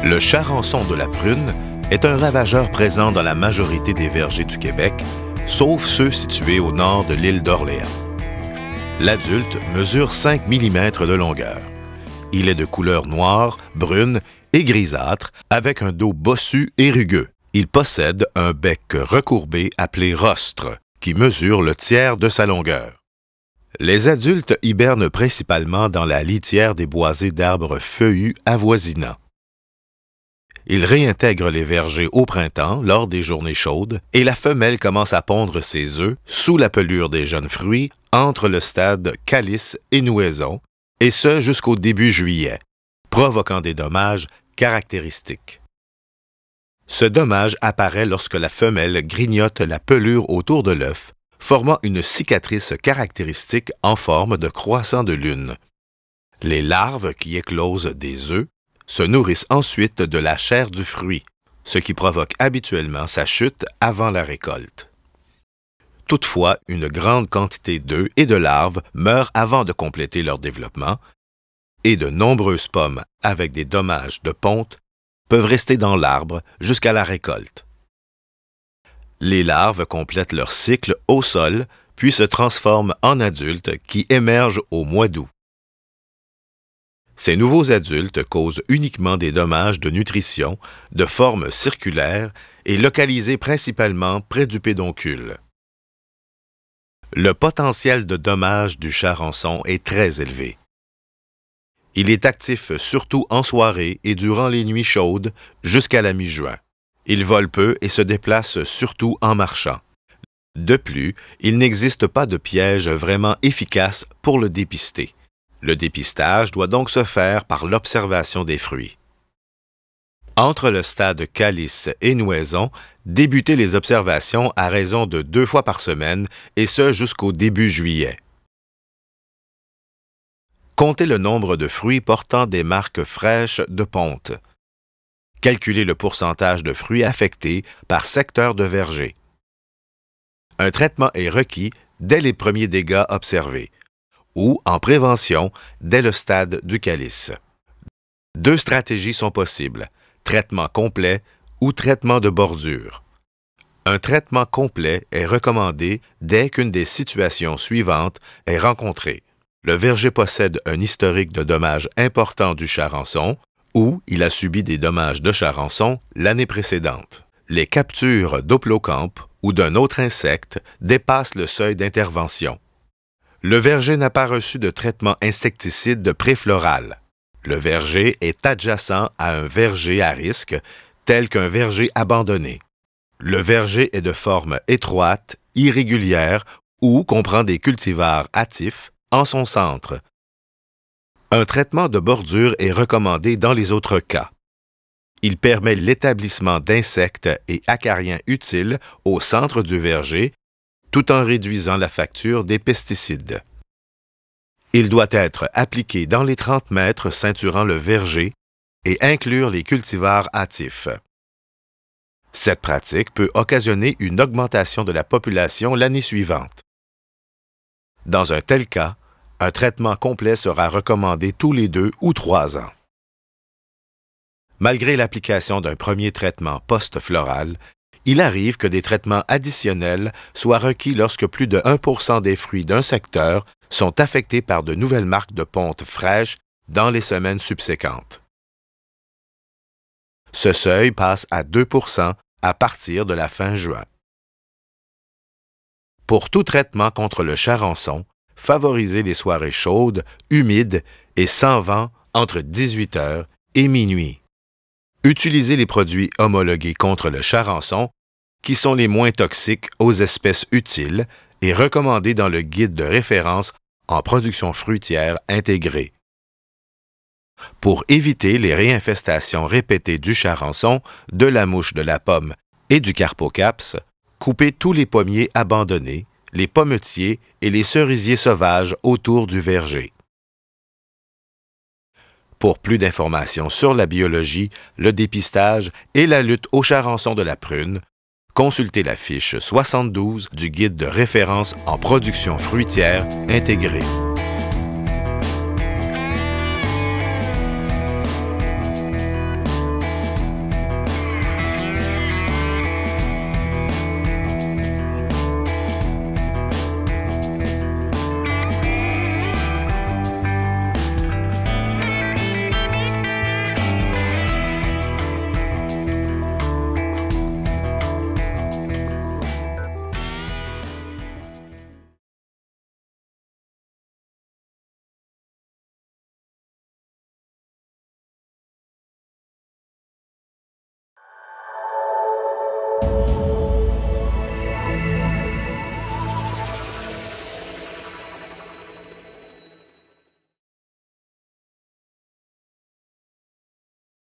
Le charançon de la prune est un ravageur présent dans la majorité des vergers du Québec, sauf ceux situés au nord de l'île d'Orléans. L'adulte mesure 5 mm de longueur. Il est de couleur noire, brune et grisâtre, avec un dos bossu et rugueux. Il possède un bec recourbé appelé rostre, qui mesure le tiers de sa longueur. Les adultes hibernent principalement dans la litière des boisés d'arbres feuillus avoisinants. Ils réintègrent les vergers au printemps, lors des journées chaudes, et la femelle commence à pondre ses œufs sous la pelure des jeunes fruits entre le stade calice et nouaison, et ce jusqu'au début juillet, provoquant des dommages caractéristiques. Ce dommage apparaît lorsque la femelle grignote la pelure autour de l'œuf, formant une cicatrice caractéristique en forme de croissant de lune. Les larves qui éclosent des œufs se nourrissent ensuite de la chair du fruit, ce qui provoque habituellement sa chute avant la récolte. Toutefois, une grande quantité d'œufs et de larves meurent avant de compléter leur développement, et de nombreuses pommes avec des dommages de ponte peuvent rester dans l'arbre jusqu'à la récolte. Les larves complètent leur cycle au sol, puis se transforment en adultes qui émergent au mois d'août. Ces nouveaux adultes causent uniquement des dommages de nutrition de forme circulaire et localisés principalement près du pédoncule. Le potentiel de dommage du charançon est très élevé. Il est actif surtout en soirée et durant les nuits chaudes jusqu'à la mi-juin. Il vole peu et se déplace surtout en marchant. De plus, il n'existe pas de piège vraiment efficace pour le dépister. Le dépistage doit donc se faire par l'observation des fruits. Entre le stade calice et nouaison, débutez les observations à raison de 2 fois par semaine, et ce jusqu'au début juillet. Comptez le nombre de fruits portant des marques fraîches de ponte. Calculez le pourcentage de fruits affectés par secteur de verger. Un traitement est requis dès les premiers dégâts observés, ou en prévention dès le stade du calice. 2 stratégies sont possibles, traitement complet ou traitement de bordure. Un traitement complet est recommandé dès qu'une des situations suivantes est rencontrée. Le verger possède un historique de dommages importants du charançon ou il a subi des dommages de charançon l'année précédente. Les captures d'hoplocampe ou d'un autre insecte dépassent le seuil d'intervention. Le verger n'a pas reçu de traitement insecticide préfloral. Le verger est adjacent à un verger à risque, tel qu'un verger abandonné. Le verger est de forme étroite, irrégulière ou comprend des cultivars hâtifs en son centre. Un traitement de bordure est recommandé dans les autres cas. Il permet l'établissement d'insectes et acariens utiles au centre du verger, tout en réduisant la facture des pesticides. Il doit être appliqué dans les 30 mètres ceinturant le verger et inclure les cultivars hâtifs. Cette pratique peut occasionner une augmentation de la population l'année suivante. Dans un tel cas, un traitement complet sera recommandé tous les 2 ou 3 ans. Malgré l'application d'un premier traitement post-floral, il arrive que des traitements additionnels soient requis lorsque plus de 1% des fruits d'un secteur sont affectés par de nouvelles marques de ponte fraîches dans les semaines subséquentes. Ce seuil passe à 2% à partir de la fin juin. Pour tout traitement contre le charançon, favorisez les soirées chaudes, humides et sans vent entre 18 h et minuit. Utilisez les produits homologués contre le charançon, qui sont les moins toxiques aux espèces utiles et recommandés dans le guide de référence en production fruitière intégrée. Pour éviter les réinfestations répétées du charançon, de la mouche de la pomme et du carpocaps, coupez tous les pommiers abandonnés, les pommetiers et les cerisiers sauvages autour du verger. Pour plus d'informations sur la biologie, le dépistage et la lutte au charançon de la prune, consultez la fiche 72 du guide de référence en production fruitière intégrée.